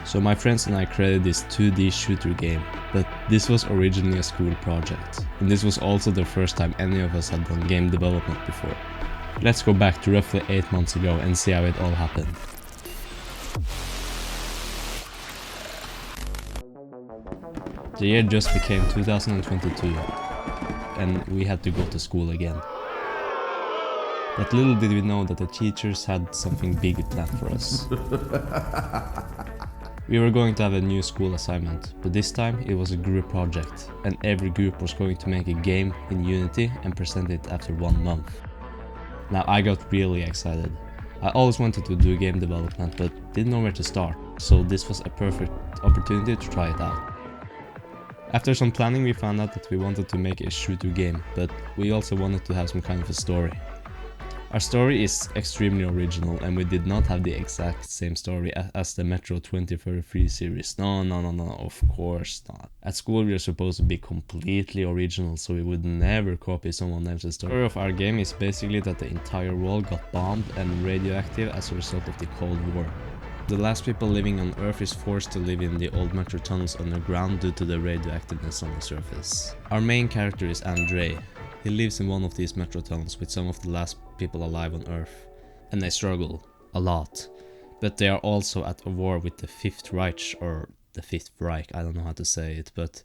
So my friends and I created this 2D shooter game, but this was originally a school project. And this was also the first time any of us had done game development before. Let's go back to roughly 8 months ago and see how it all happened. The year just became 2022, and we had to go to school again. But little did we know that the teachers had something big planned for us. We were going to have a new school assignment, but this time it was a group project, and every group was going to make a game in Unity and present it after 1 month. Now I got really excited. I always wanted to do game development, but didn't know where to start, so this was a perfect opportunity to try it out. After some planning we found out that we wanted to make a shooter game, but we also wanted to have some kind of a story. Our story is extremely original, and we did not have the exact same story as the Metro 2033 series. No, of course not. At school we are supposed to be completely original, so we would never copy someone else's story. The story of our game is basically that the entire world got bombed and radioactive as a result of the Cold War. The last people living on Earth is forced to live in the old metro tunnels underground due to the radioactiveness on the surface. Our main character is Andre. He lives in one of these metro tunnels with some of the last people alive on Earth, and they struggle a lot. But they are also at a war with the Fifth Reich, or the Fifth Reich, I don't know how to say it, but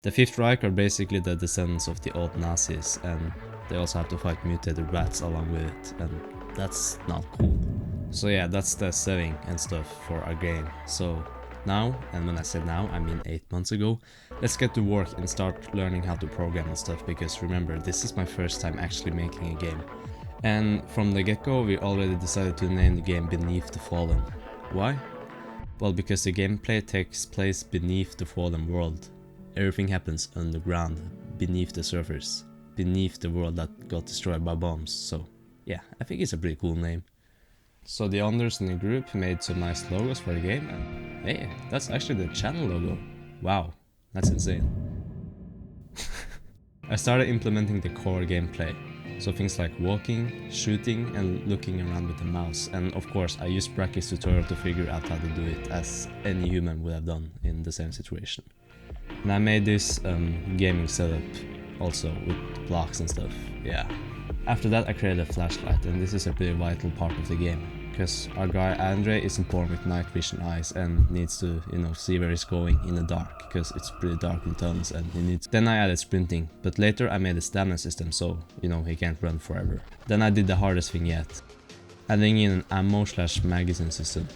the Fifth Reich are basically the descendants of the old Nazis, and they also have to fight mutated rats along with it, and that's not cool. So yeah, that's the setting and stuff for our game. So now, and when I say now, I mean 8 months ago, let's get to work and start learning how to program and stuff, because remember, this is my first time actually making a game. And from the get-go, we already decided to name the game Beneath the Fallen. Why? Well, because the gameplay takes place beneath the fallen world. Everything happens underground, beneath the surface, beneath the world that got destroyed by bombs. So yeah, I think it's a pretty cool name. So the owners in the group made some nice logos for the game, and hey, that's actually the channel logo. Wow, that's insane. I started implementing the core gameplay, so things like walking, shooting, and looking around with the mouse, and of course I used Brackett's tutorial to figure out how to do it, as any human would have done in the same situation. And I made this gaming setup also with blocks and stuff, yeah. After that I created a flashlight, and this is a pretty vital part of the game, because our guy Andre isn't born with night vision eyes and needs to, see where he's going in the dark, because it's pretty dark in tunnels and he needs... Then I added sprinting, but later I made a stamina system so, he can't run forever. Then I did the hardest thing yet, adding in an ammo/magazine system.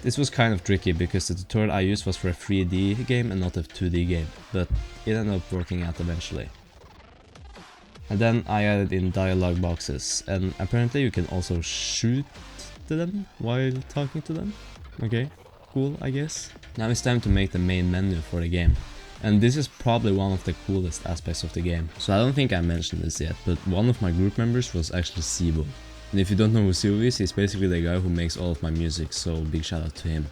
This was kind of tricky because the tutorial I used was for a 3D game and not a 2D game, but it ended up working out eventually. And then I added in dialogue boxes, and apparently you can also shoot them while talking to them. Okay, cool, I guess. Now it's time to make the main menu for the game. And this is probably one of the coolest aspects of the game. So I don't think I mentioned this yet, but one of my group members was actually Cevvo. And if you don't know who Cevvo is, he's basically the guy who makes all of my music, so big shout out to him.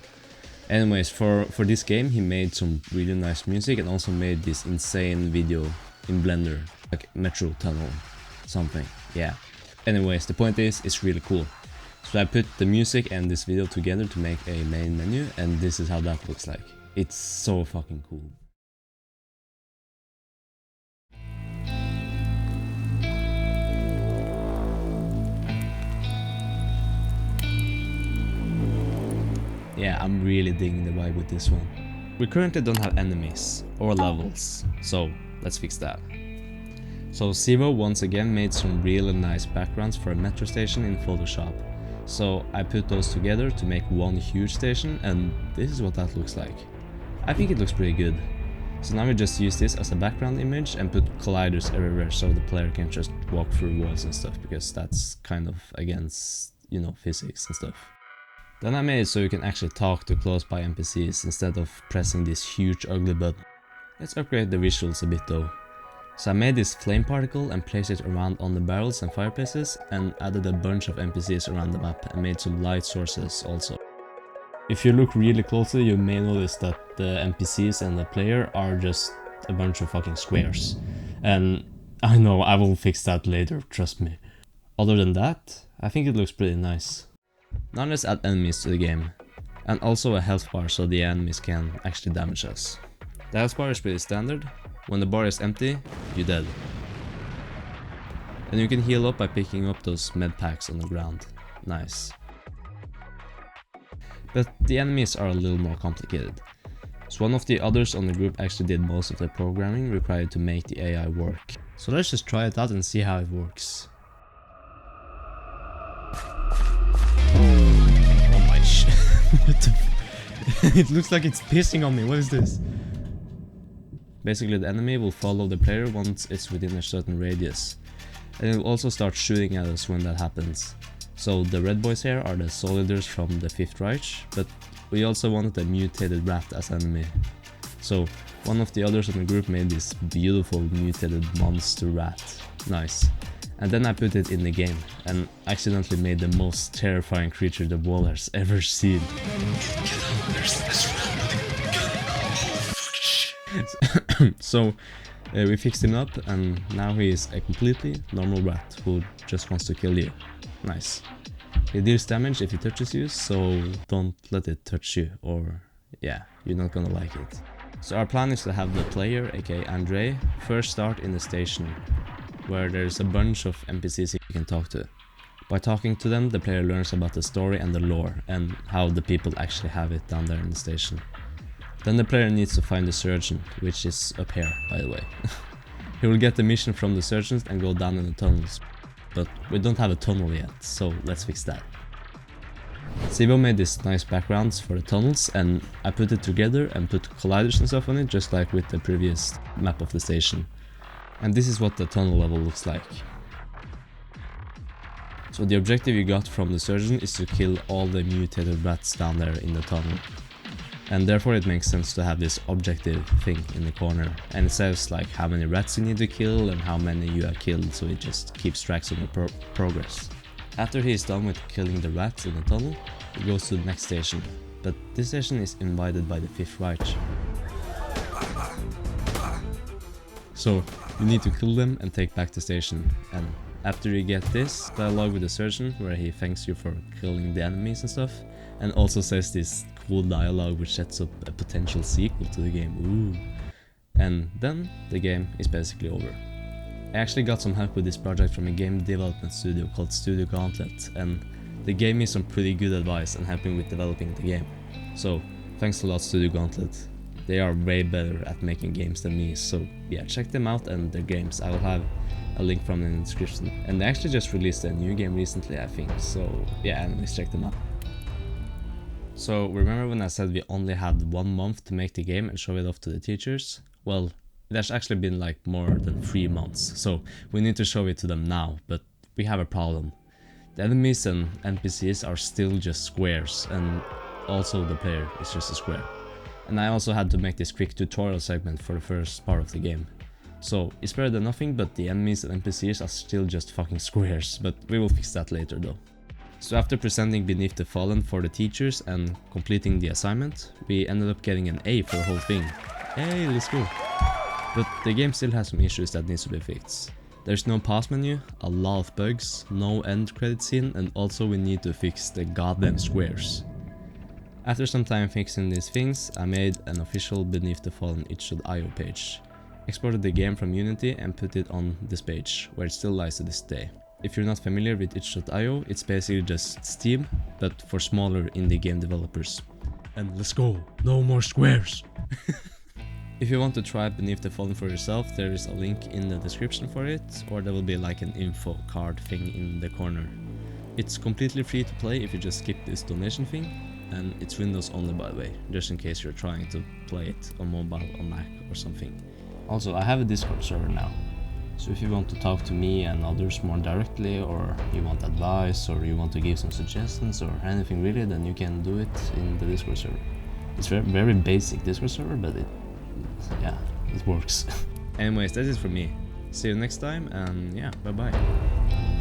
Anyways, for this game he made some really nice music and also made this insane video in Blender. Like Metro Tunnel something, yeah. Anyways, the point is, it's really cool. So I put the music and this video together to make a main menu, and this is how that looks like. It's so fucking cool. Yeah, I'm really digging the vibe with this one. We currently don't have enemies or levels, so let's fix that. So Cevvo once again made some really nice backgrounds for a metro station in Photoshop. So I put those together to make one huge station, and this is what that looks like. I think it looks pretty good. So now we just use this as a background image and put colliders everywhere so the player can just walk through walls and stuff, because that's kind of against, physics and stuff. Then I made it so you can actually talk to close by NPCs instead of pressing this huge ugly button. Let's upgrade the visuals a bit though. So I made this flame particle and placed it around on the barrels and fireplaces, and added a bunch of NPCs around the map and made some light sources also. If you look really closely, you may notice that the NPCs and the player are just a bunch of fucking squares. And I know, I will fix that later, trust me. Other than that, I think it looks pretty nice. Now let's add enemies to the game. and also a health bar so the enemies can actually damage us. The health bar is pretty standard. When the bar is empty, you're dead. And you can heal up by picking up those med packs on the ground. Nice. But the enemies are a little more complicated. So one of the others on the group actually did most of the programming required to make the AI work. So let's just try it out and see how it works. Oh my shit. What the f It looks like it's pissing on me. What is this? Basically the enemy will follow the player once it's within a certain radius. And it will also start shooting at us when that happens. So the red boys here are the soldiers from the Fifth Reich, but we also wanted a mutated rat as enemy. So one of the others in the group made this beautiful mutated monster rat. Nice. And then I put it in the game and accidentally made the most terrifying creature the world has ever seen. So we fixed him up and now he is a completely normal rat who just wants to kill you. Nice. He deals damage if he touches you, so don't let it touch you or yeah, you're not gonna like it. So our plan is to have the player, aka Andre, first start in the station where there's a bunch of NPCs you can talk to. By talking to them, the player learns about the story and the lore and how the people actually have it down there in the station. Then the player needs to find the surgeon, which is up here, by the way. He will get the mission from the surgeons and go down in the tunnels. But we don't have a tunnel yet, so let's fix that. Cevvo made these nice backgrounds for the tunnels and I put it together and put colliders and stuff on it, just like with the previous map of the station. And this is what the tunnel level looks like. So the objective you got from the surgeon is to kill all the mutated rats down there in the tunnel. And therefore it makes sense to have this objective thing in the corner. And it says like how many rats you need to kill and how many you have killed, so it just keeps tracks of your progress. After he is done with killing the rats in the tunnel, he goes to the next station. But this station is invaded by the Fifth Reich. So you need to kill them and take back the station. And after you get this dialogue with the surgeon where he thanks you for killing the enemies and stuff, and also says this cool dialogue which sets up a potential sequel to the game. Ooh. And then the game is basically over. I actually got some help with this project from a game development studio called Studio Gauntlet, and they gave me some pretty good advice and helped me with developing the game. So thanks a lot Studio Gauntlet. They are way better at making games than me, so yeah, check them out and their games. I will have a link from them in the description. And they actually just released a new game recently, I think, so yeah, anyways, check them out. So remember when I said we only had 1 month to make the game and show it off to the teachers? Well, it has actually been like more than 3 months, so we need to show it to them now, but we have a problem. The enemies and NPCs are still just squares, and also the player is just a square. And I also had to make this quick tutorial segment for the first part of the game. So it's better than nothing, but the enemies and NPCs are still just fucking squares, but we will fix that later though. So after presenting Beneath the Fallen for the teachers and completing the assignment, we ended up getting an A for the whole thing. Hey, let's go! But the game still has some issues that needs to be fixed. There's no pause menu, a lot of bugs, no end credit scene, and also we need to fix the goddamn squares. After some time fixing these things, I made an official Beneath the Fallen itch.io page. Exported the game from Unity and put it on this page, where it still lies to this day. If you're not familiar with itch.io, it's basically just Steam, but for smaller indie game developers. And let's go, no more squares! If you want to try Beneath the Fallen for yourself, there is a link in the description for it, or there will be like an info card thing in the corner. It's completely free to play if you just skip this donation thing, and it's Windows only by the way, just in case you're trying to play it on mobile or Mac or something. Also, I have a Discord server now, so if you want to talk to me and others more directly, or you want advice, or you want to give some suggestions or anything really, then you can do it in the Discord server. It's very basic Discord server, but yeah, it works. Anyways, that's it from me. See you next time, and yeah, bye bye.